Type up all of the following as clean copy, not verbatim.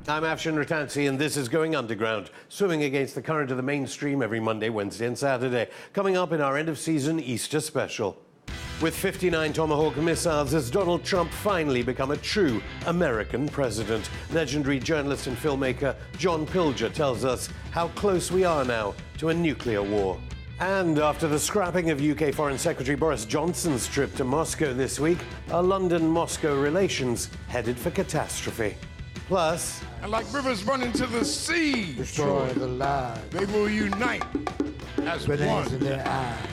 I'm Afshin Ratansi, and this is Going Underground, swimming against the current of the mainstream every Monday, Wednesday and Saturday. Coming up in our end-of-season Easter special. With 59 Tomahawk missiles, has Donald Trump finally become a true American president? Legendary journalist and filmmaker John Pilger tells us how close we are now to a nuclear war. And after the scrapping of UK Foreign Secretary Boris Johnson's trip to Moscow this week, are London-Moscow relations headed for catastrophe? Plus, and like rivers run into the sea, destroy the lives. They will unite as one. In their eyes.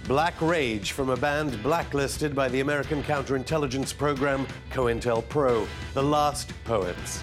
Black rage from a band blacklisted by the American counterintelligence program COINTELPRO, The Last Poets.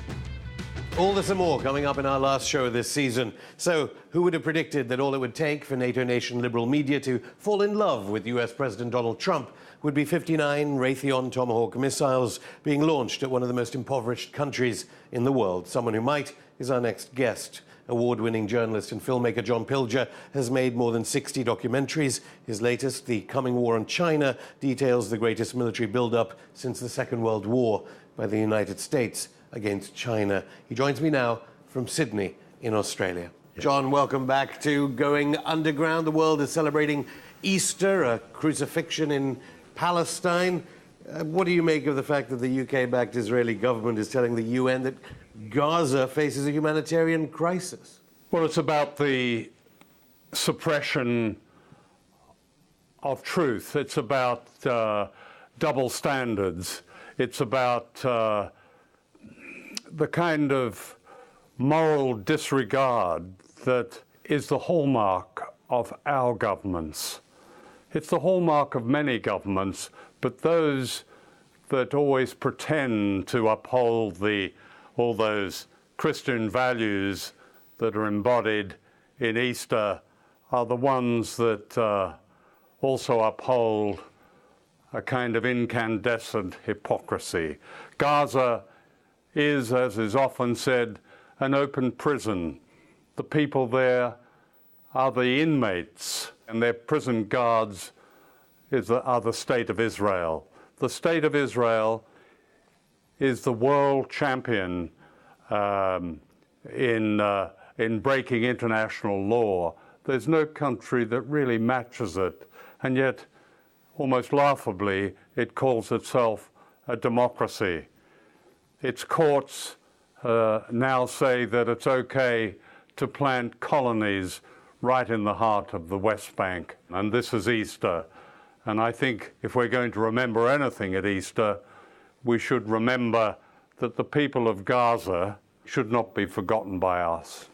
All this and more coming up in our last show of this season. So, who would have predicted that all it would take for NATO nation liberal media to fall in love with US President Donald Trump would be 59 Raytheon Tomahawk missiles being launched at one of the most impoverished countries in the world? Someone who might is our next guest. Award-winning journalist and filmmaker John Pilger has made more than 60 documentaries. His latest, The Coming War on China, details the greatest military build-up since the Second World War by the United States against China. He joins me now from Sydney in Australia. John, welcome back to Going Underground. The world is celebrating Easter, a crucifixion in Palestine. What do you make of the fact that the UK-backed Israeli government is telling the UN that Gaza faces a humanitarian crisis? Well, it's about the suppression of truth. It's about double standards. It's about the kind of moral disregard that is the hallmark of our governments. It's the hallmark of many governments, but those that always pretend to uphold all those Christian values that are embodied in Easter are the ones that also uphold a kind of incandescent hypocrisy. Gaza is, as is often said, an open prison. The people there are the inmates, and their prison guards are the State of Israel. The State of Israel is the world champion in breaking international law. There's no country that really matches it, and yet, almost laughably, it calls itself a democracy. Its courts now say that it's okay to plant colonies right in the heart of the West Bank. And this is Easter. And I think if we're going to remember anything at Easter, we should remember that the people of Gaza should not be forgotten by us.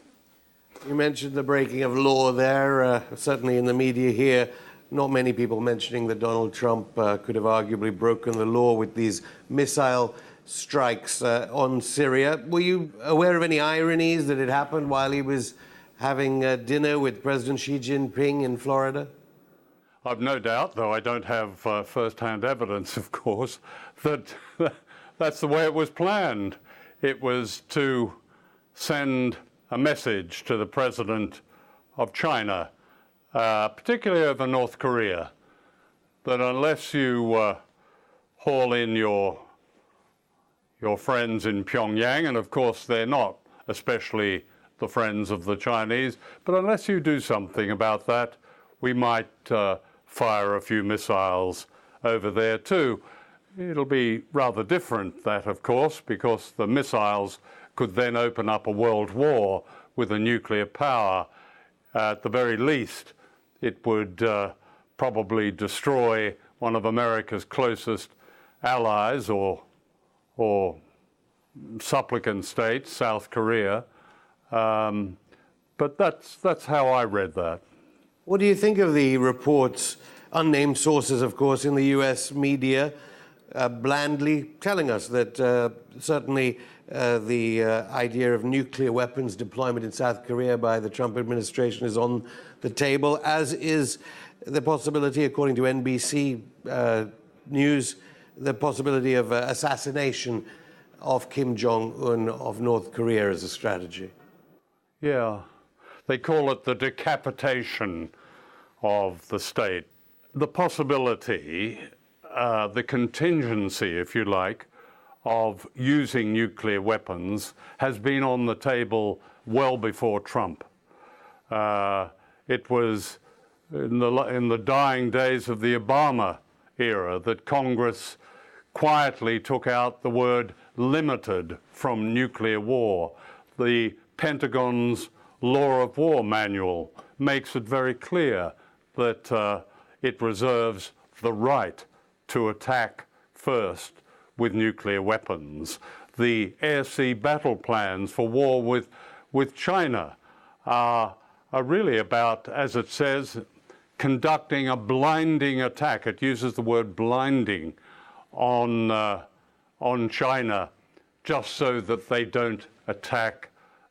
You mentioned the breaking of law there, certainly in the media here. Not many people mentioning that Donald Trump could have arguably broken the law with these missile strikes on Syria. Were you aware of any ironies that had happened while he was having dinner with President Xi Jinping in Florida? I've no doubt, though I don't have first-hand evidence, of course, that that's the way it was planned. It was to send a message to the president of China, particularly over North Korea, that unless you haul in your friends in Pyongyang, and of course they're not, especially the friends of the Chinese, but unless you do something about that, we might fire a few missiles over there too. It'll be rather different, that of course, because the missiles could then open up a world war with a nuclear power. At the very least, it would probably destroy one of America's closest allies or supplicant states, South Korea. But that's how I read that. What do you think of the reports, unnamed sources, of course, in the US media, blandly telling us that certainly the idea of nuclear weapons deployment in South Korea by the Trump administration is on the table, as is the possibility, according to NBC News, the possibility of assassination of Kim Jong-un of North Korea as a strategy? Yeah, they call it the decapitation of the state. The possibility, the contingency, if you like, of using nuclear weapons has been on the table well before Trump. It was in the dying days of the Obama era that Congress quietly took out the word limited from nuclear war. The Pentagon's Law of War manual makes it very clear that it reserves the right to attack first with nuclear weapons. The air-sea battle plans for war with China are really about, as it says, conducting a blinding attack. It uses the word blinding on China just so that they don't attack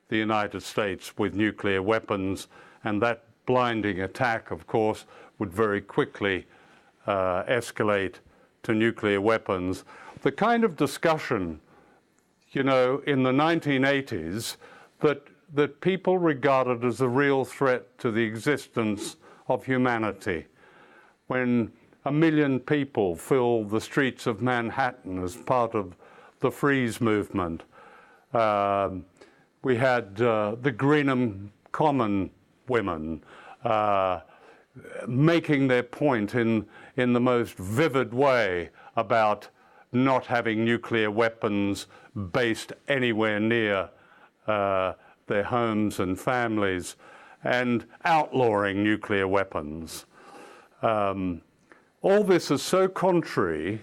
the United States with nuclear weapons. And that blinding attack, of course, would very quickly escalate to nuclear weapons. The kind of discussion, in the 1980s that people regarded as a real threat to the existence of humanity, when 1 million people filled the streets of Manhattan as part of the Freeze movement. We had the Greenham Common women making their point in the most vivid way about not having nuclear weapons based anywhere near their homes and families, and outlawing nuclear weapons. All this is so contrary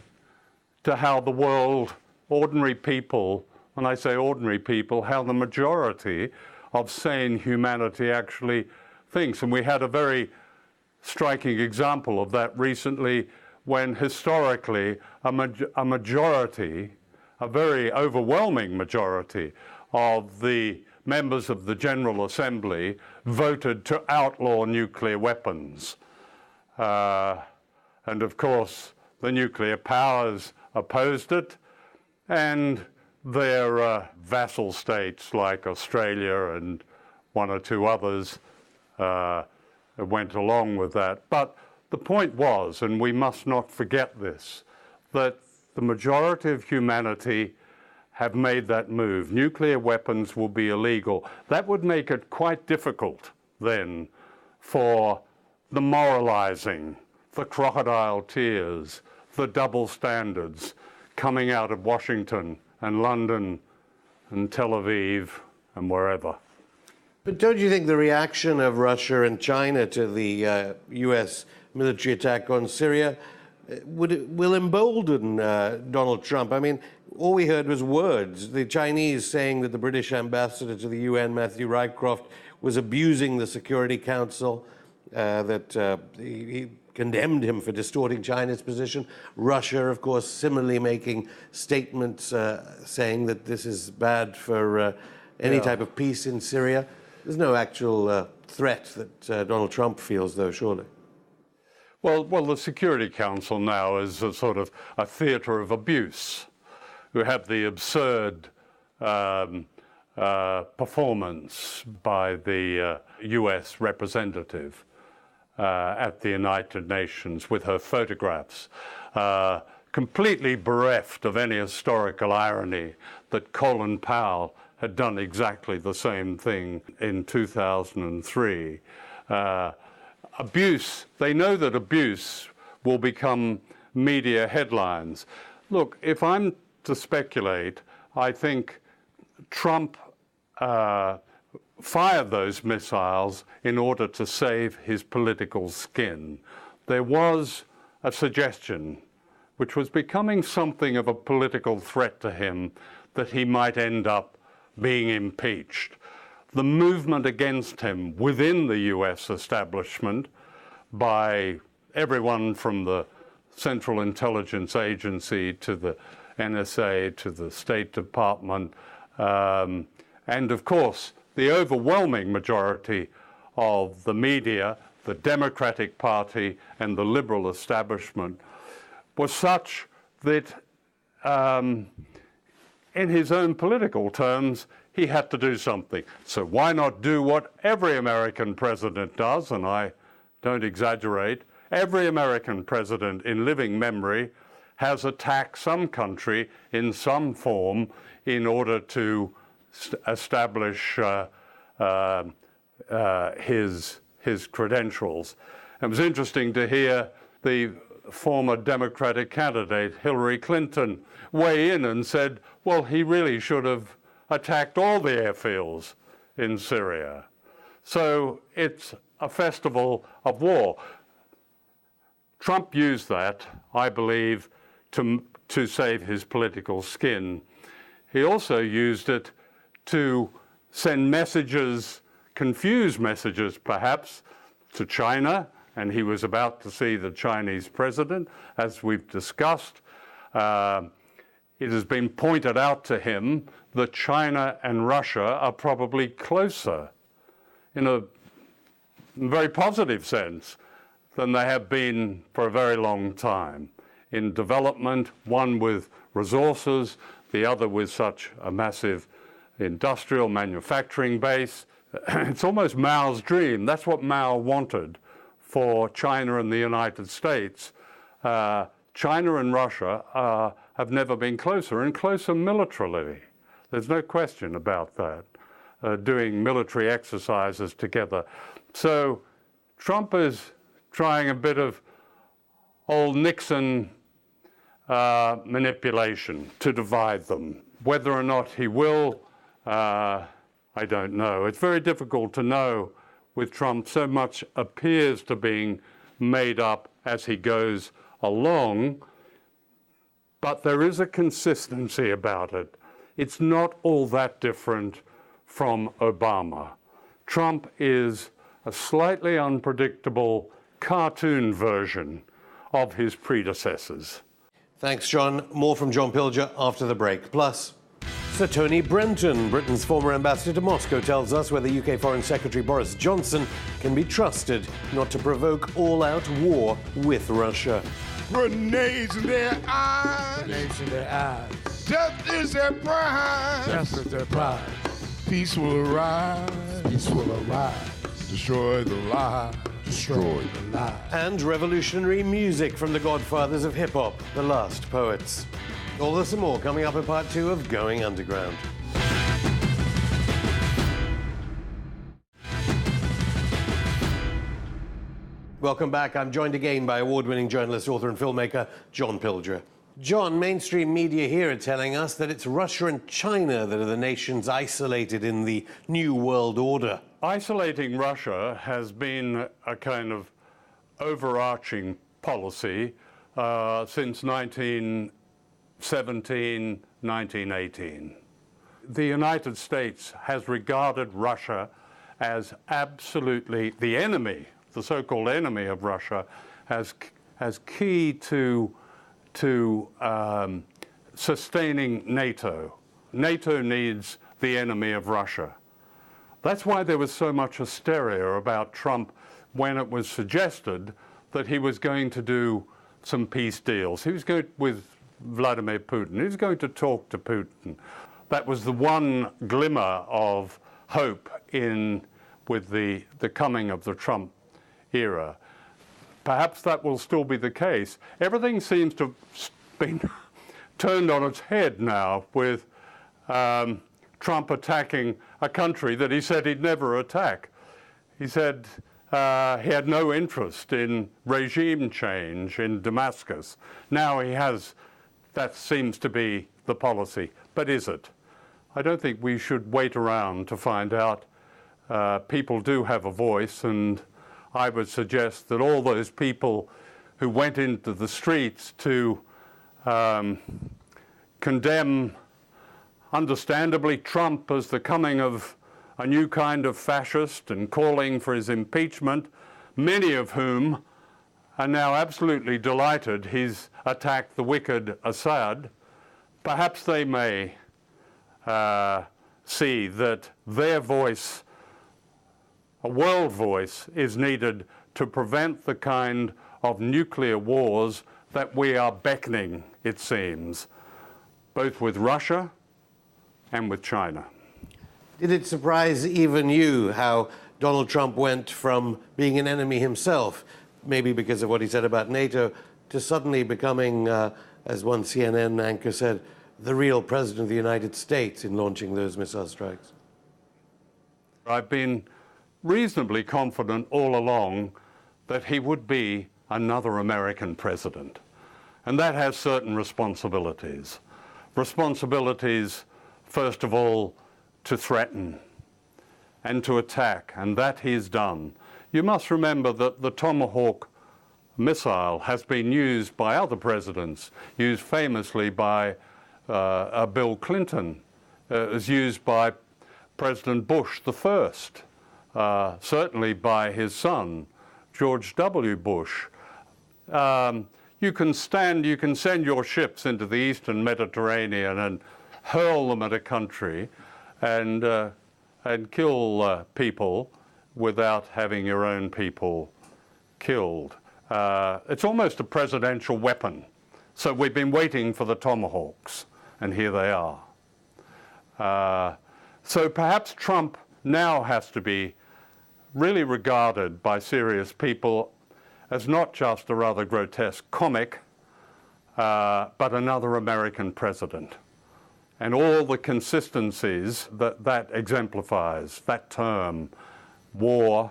to how the world, ordinary people, when I say ordinary people, how the majority of sane humanity actually thinks. And we had a very striking example of that recently when historically a majority, a very overwhelming majority of the members of the General Assembly voted to outlaw nuclear weapons. And of course, the nuclear powers opposed it, and their vassal states like Australia and one or two others went along with that. But the point was, and we must not forget this, that the majority of humanity have made that move. Nuclear weapons will be illegal. That would make it quite difficult then for the moralizing, the crocodile tears, the double standards coming out of Washington and London and Tel Aviv and wherever. But don't you think the reaction of Russia and China to the US military attack on Syria will embolden Donald Trump? I mean, all we heard was words. The Chinese saying that the British ambassador to the UN, Matthew Rycroft, was abusing the Security Council, that he condemned him for distorting China's position. Russia, of course, similarly making statements saying that this is bad for any type of peace in Syria. There's no actual threat that Donald Trump feels, though, surely. Well, the Security Council now is a sort of a theater of abuse. We have the absurd performance by the US representative at the United Nations with her photographs, completely bereft of any historical irony that Colin Powell had done exactly the same thing in 2003. Abuse, they know that abuse will become media headlines. Look, if I'm to speculate, I think Trump fired those missiles in order to save his political skin. There was a suggestion, which was becoming something of a political threat to him, that he might end up being impeached. The movement against him within the US establishment by everyone from the Central Intelligence Agency to the NSA to the State Department, and of course the overwhelming majority of the media, the Democratic Party and the liberal establishment, was such that in his own political terms, he had to do something. So why not do what every American president does, and I don't exaggerate, every American president in living memory has attacked some country in some form in order to establish his credentials. It was interesting to hear the former Democratic candidate Hillary Clinton weigh in and said, well, he really should have attacked all the airfields in Syria. So it's a festival of war. Trump used that, I believe, to save his political skin. He also used it to send messages, confused messages perhaps, to China, and he was about to see the Chinese president, as we've discussed. It has been pointed out to him that China and Russia are probably closer in a very positive sense than they have been for a very long time in development, one with resources, the other with such a massive industrial manufacturing base. It's almost Mao's dream. That's what Mao wanted for China and the United States. China and Russia have never been closer, and closer militarily. There's no question about that, doing military exercises together. So Trump is trying a bit of old Nixon manipulation to divide them. Whether or not he will, I don't know. It's very difficult to know with Trump. So much appears to being made up as he goes along, but there is a consistency about it. It's not all that different from Obama. Trump is a slightly unpredictable cartoon version of his predecessors. Thanks, John. More from John Pilger after the break. Plus, Sir Tony Brenton, Britain's former ambassador to Moscow, tells us whether UK Foreign Secretary Boris Johnson can be trusted not to provoke all-out war with Russia. Grenades in their eyes. Grenades in their eyes. Death is their prize. Death is their prize. Peace will arise. Peace will arise. Destroy the lie. Destroy the lie. And revolutionary music from the godfathers of hip-hop, the last poets. All this and more coming up in part 2 of Going Underground. Welcome back. I'm joined again by award-winning journalist, author and filmmaker John Pilger. John, mainstream media here are telling us that it's Russia and China that are the nations isolated in the New World Order. Isolating Russia has been a kind of overarching policy since 1917, 1918. The United States has regarded Russia as absolutely the enemy, the so-called enemy of Russia, as key to sustaining NATO. NATO needs the enemy of Russia. That's why there was so much hysteria about Trump when it was suggested that he was going to do some peace deals. He was going with Vladimir Putin. He was going to talk to Putin. That was the one glimmer of hope with the coming of the Trump era. Perhaps that will still be the case. Everything seems to have been turned on its head now with Trump attacking a country that he said he'd never attack. He said he had no interest in regime change in Damascus. Now he has. That seems to be the policy. But is it? I don't think we should wait around to find out. People do have a voice, and I would suggest that all those people who went into the streets to condemn, understandably, Trump as the coming of a new kind of fascist and calling for his impeachment, many of whom are now absolutely delighted he's attacked the wicked Assad. Perhaps they may see that their voice, a world voice, is needed to prevent the kind of nuclear wars that we are beckoning, it seems, both with Russia and with China. Did it surprise even you how Donald Trump went from being an enemy himself, maybe because of what he said about NATO, to suddenly becoming as one CNN anchor said, the real president of the United States in launching those missile strikes? I've been reasonably confident all along that he would be another American president. And that has certain responsibilities. Responsibilities, first of all, to threaten and to attack, and that he's done. You must remember that the Tomahawk missile has been used by other presidents, used famously by Bill Clinton. It was used by President Bush the first, certainly by his son, George W. Bush. You can send your ships into the eastern Mediterranean and hurl them at a country and kill people without having your own people killed. It's almost a presidential weapon. So we've been waiting for the Tomahawks, and here they are. So perhaps Trump now has to be really regarded by serious people as not just a rather grotesque comic, but another American president. And all the consistencies that exemplifies, that term, war,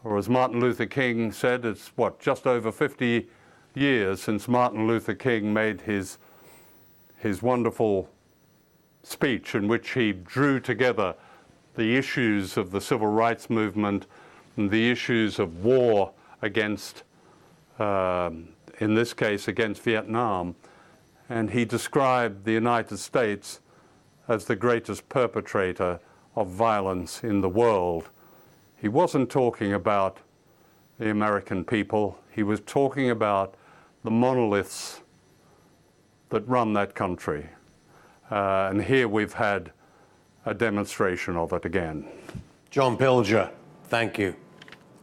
or as Martin Luther King said, it's just over 50 years since Martin Luther King made his wonderful speech in which he drew together the issues of the civil rights movement and the issues of war against, in this case, against Vietnam. And he described the United States as the greatest perpetrator of violence in the world. He wasn't talking about the American people. He was talking about the monoliths that run that country. And here we've had a demonstration of it again. John Pilger, thank you.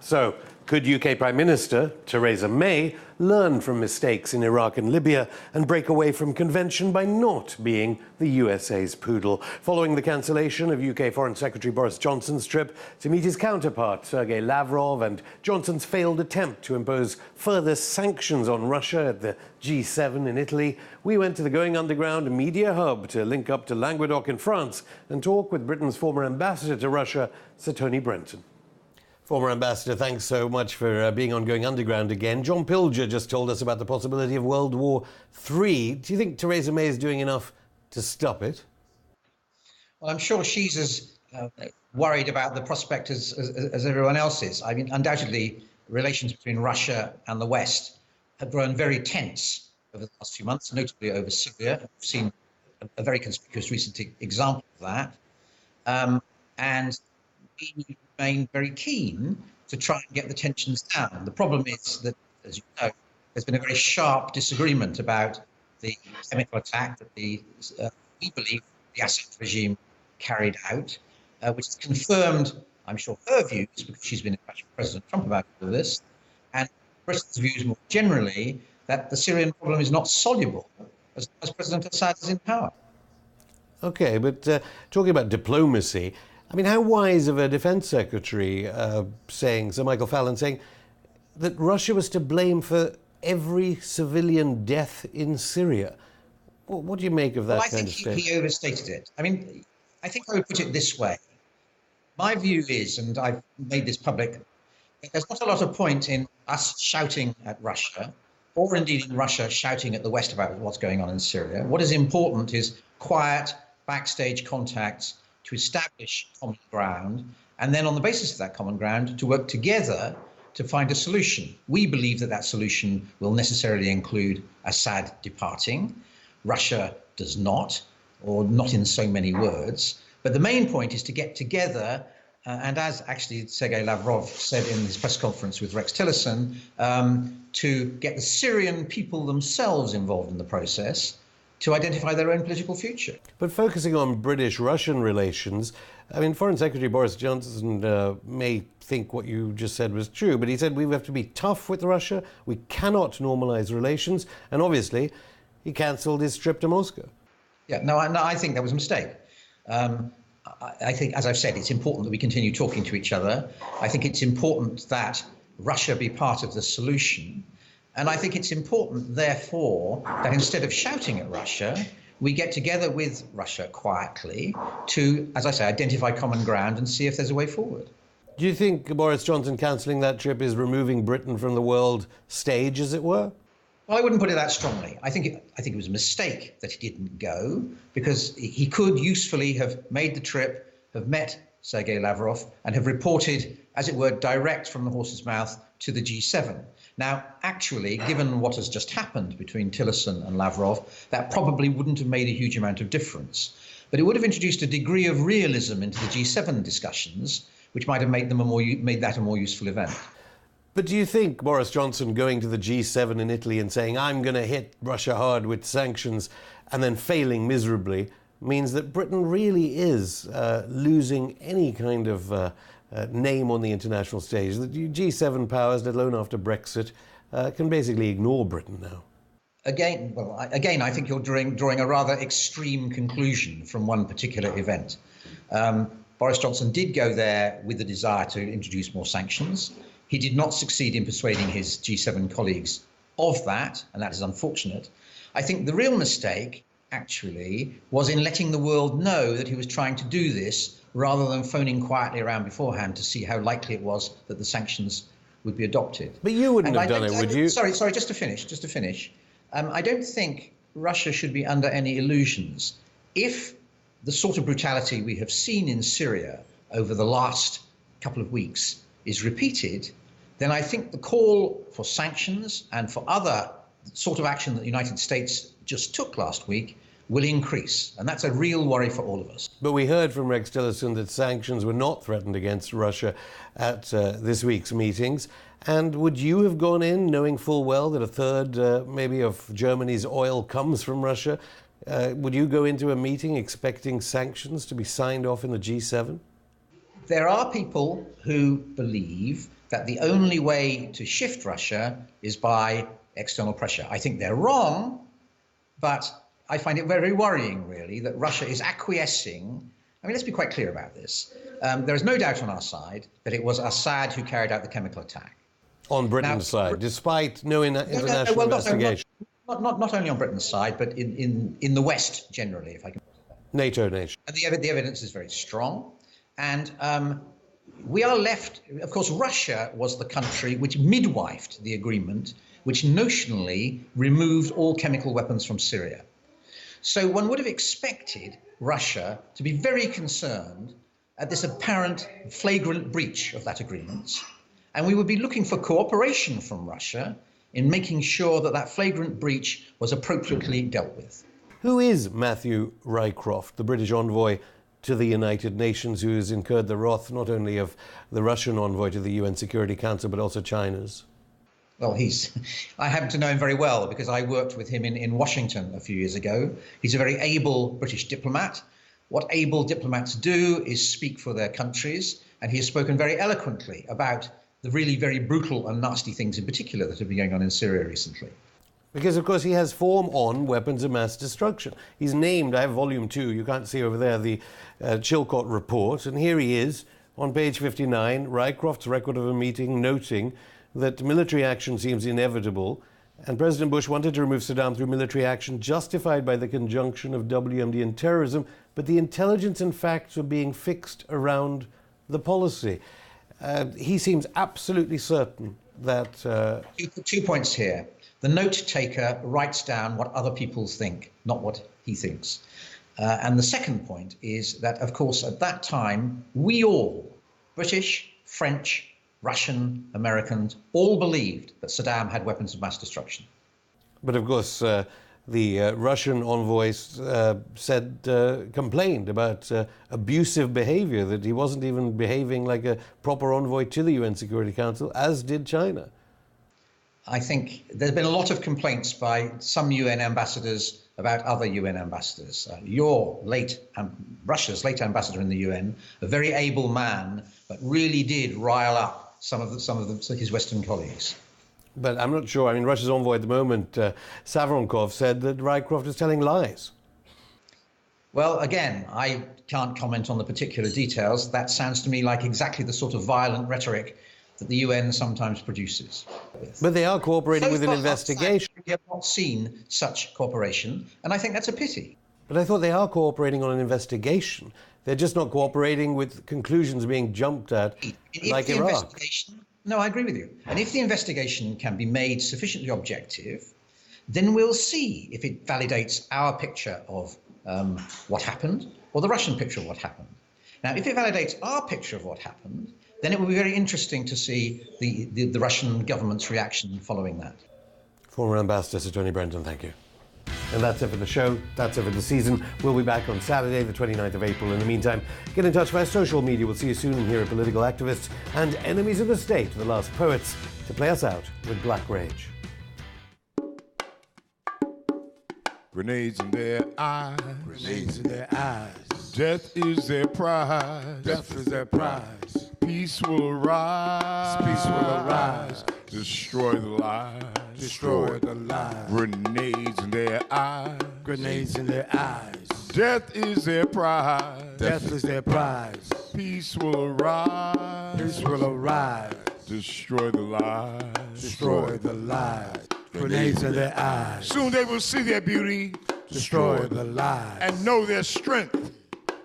So, could UK Prime Minister Theresa May learn from mistakes in Iraq and Libya and break away from convention by not being the USA's poodle? Following the cancellation of UK Foreign Secretary Boris Johnson's trip to meet his counterpart Sergei Lavrov and Johnson's failed attempt to impose further sanctions on Russia at the G7 in Italy, we went to the Going Underground media hub to link up to Languedoc in France and talk with Britain's former ambassador to Russia, Sir Tony Brenton. Former Ambassador, thanks so much for being on Going Underground again. John Pilger just told us about the possibility of World War III. Do you think Theresa May is doing enough to stop it? Well, I'm sure she's as worried about the prospect as everyone else is. I mean, undoubtedly, relations between Russia and the West have grown very tense over the last few months, notably over Syria. We've seen a very conspicuous recent example of that. And we remain very keen to try and get the tensions down. The problem is that, as you know, there's been a very sharp disagreement about the chemical attack that we believe the Assad regime carried out, which has confirmed, I'm sure, her views, because she's been in touch with President Trump about all of this, and Britain's views more generally that the Syrian problem is not soluble as President Assad is in power. Okay, but talking about diplomacy, I mean, how wise of a defense secretary Sir Michael Fallon saying that Russia was to blame for every civilian death in Syria. What do you make of that kind of statement? I think he overstated it. I mean, I think I would put it this way. My view is, and I've made this public, there's not a lot of point in us shouting at Russia, or indeed in Russia shouting at the West about what's going on in Syria. What is important is quiet, backstage contacts to establish common ground, and then on the basis of that common ground, to work together to find a solution. We believe that that solution will necessarily include Assad departing. Russia does not, or not in so many words. But the main point is to get together, and as actually Sergei Lavrov said in his press conference with Rex Tillerson, to get the Syrian people themselves involved in the process to identify their own political future. But focusing on British-Russian relations, I mean, Foreign Secretary Boris Johnson may think what you just said was true, but he said we have to be tough with Russia, we cannot normalise relations, and obviously he cancelled his trip to Moscow. Yeah, no, I think that was a mistake. I think, as I've said, it's important that we continue talking to each other. I think it's important that Russia be part of the solution. And I think it's important, therefore, that instead of shouting at Russia, we get together with Russia quietly to, as I say, identify common ground and see if there's a way forward. Do you think Boris Johnson cancelling that trip is removing Britain from the world stage, as it were? Well, I wouldn't put it that strongly. I think it was a mistake that he didn't go, because he could usefully have made the trip, have met Sergei Lavrov, and have reported, as it were, direct from the horse's mouth to the G7. Now, actually, given what has just happened between Tillerson and Lavrov, that probably wouldn't have made a huge amount of difference. But it would have introduced a degree of realism into the G7 discussions, which might have made that a more useful event. But do you think Boris Johnson going to the G7 in Italy and saying, I'm going to hit Russia hard with sanctions, and then failing miserably, means that Britain really is losing any kind of name on the international stage? The G7 powers, let alone after Brexit, can basically ignore Britain now. Again, I think you're drawing a rather extreme conclusion from one particular event. Boris Johnson did go there with the desire to introduce more sanctions. He did not succeed in persuading his G7 colleagues of that, and that is unfortunate. I think the real mistake, actually, was in letting the world know that he was trying to do this rather than phoning quietly around beforehand to see how likely it was that the sanctions would be adopted. But you wouldn't have done it, would you? Sorry, just to finish. I don't think Russia should be under any illusions. If the sort of brutality we have seen in Syria over the last couple of weeks is repeated, then I think the call for sanctions and for other sort of action that the United States just took last week will increase. And that's a real worry for all of us. But we heard from Rex Tillerson that sanctions were not threatened against Russia at this week's meetings. And would you have gone in knowing full well that a third maybe of Germany's oil comes from Russia? Would you go into a meeting expecting sanctions to be signed off in the G7? There are people who believe that the only way to shift Russia is by external pressure. I think they're wrong, but I find it very worrying, really, that Russia is acquiescing. I mean, let's be quite clear about this. There is no doubt on our side that it was Assad who carried out the chemical attack. On Britain's side, despite no international investigation. Not only on Britain's side, but in the West generally, if I can. NATO nation. And the evidence is very strong. And we are left, of course, Russia was the country which midwifed the agreement, which notionally removed all chemical weapons from Syria. So one would have expected Russia to be very concerned at this apparent flagrant breach of that agreement. And we would be looking for cooperation from Russia in making sure that that flagrant breach was appropriately dealt with. Who is Matthew Rycroft, the British envoy to the United Nations, who has incurred the wrath not only of the Russian envoy to the UN Security Council, but also China's? Well, I happen to know him very well because I worked with him in Washington a few years ago. He's a very able British diplomat. What able diplomats do is speak for their countries, and he has spoken very eloquently about the really very brutal and nasty things in particular that have been going on in Syria recently. Because, of course, he has form on weapons of mass destruction. He's named, I have volume 2, you can't see over there, the Chilcot report, and here he is on page 59, Rycroft's record of a meeting noting that military action seems inevitable, and President Bush wanted to remove Saddam through military action justified by the conjunction of WMD and terrorism, but the intelligence and facts were being fixed around the policy. He seems absolutely certain that... 2 points here. The note taker writes down what other people think, not what he thinks. And the second point is that, of course, at that time, we all, British, French, Russian, Americans, all believed that Saddam had weapons of mass destruction. But, of course, the Russian envoy complained about abusive behavior, that he wasn't even behaving like a proper envoy to the UN Security Council, as did China. I think there's been a lot of complaints by some UN ambassadors about other UN ambassadors. Russia's late ambassador in the UN, a very able man, but really did rile up some of his Western colleagues. But I'm not sure. I mean, Russia's envoy at the moment, Savronkov, said that Rycroft is telling lies. Well, again, I can't comment on the particular details. That sounds to me like exactly the sort of violent rhetoric that the UN sometimes produces. But they are cooperating with an far, investigation. We have not seen such cooperation, and I think that's a pity. But I thought they are cooperating on an investigation. They're just not cooperating with conclusions being jumped at, like Iraq. No, I agree with you. And if the investigation can be made sufficiently objective, then we'll see if it validates our picture of what happened or the Russian picture of what happened. Now, if it validates our picture of what happened, then it will be very interesting to see the Russian government's reaction following that. Former Ambassador Sir Tony Brenton, thank you. And that's it for the show. That's it for the season. We'll be back on Saturday, the 29th of April. In the meantime, get in touch via social media. We'll see you soon. And here are political activists and enemies of the state, the last poets, to play us out with Black Rage. Grenades in their eyes. Grenades in their eyes. Death is their prize. Death is their prize. Peace will arise. Peace will arise. Destroy the lies. Destroy the lies. Grenades in their eyes. Grenades in their eyes. Death is their prize. Death is their prize. Peace will arise. Peace will arise. Destroy the lies. Destroy the lies. Grenades in their eyes. Soon they will see their beauty Destroy the lies. and know their strength.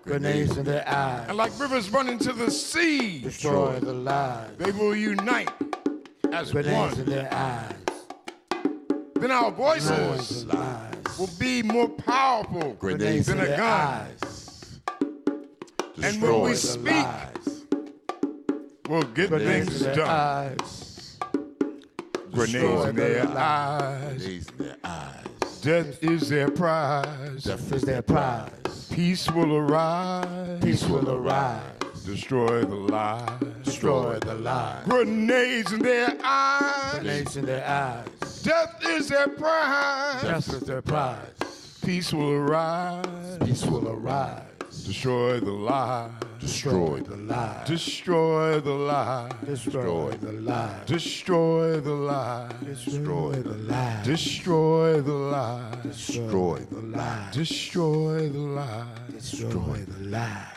Grenades in their eyes. And like rivers run into the sea, Destroy the lies. they will unite as Grenades in one. their eyes. Then our Destroy voices the lies. will be more powerful Grenades than in a their gun. eyes. And when we Destroy the speak, lies. we'll get Grenades things in their done. eyes. Grenades Destroy in the their lies. eyes. Grenades in their eyes. Death is their prize. Death is their prize. Peace will arise. Peace will arise. Destroy the lies. Destroy the lies. Grenades in their eyes. Grenades in their eyes. Death is their prize. Death is their prize. Peace will arise. Peace will arise. Destroy the lies. Destroy the lies. Destroy the lies. Destroy the lies. Destroy the lies. Destroy the lies. Destroy the lies. Destroy the lies. Destroy the lies. Destroy the lies.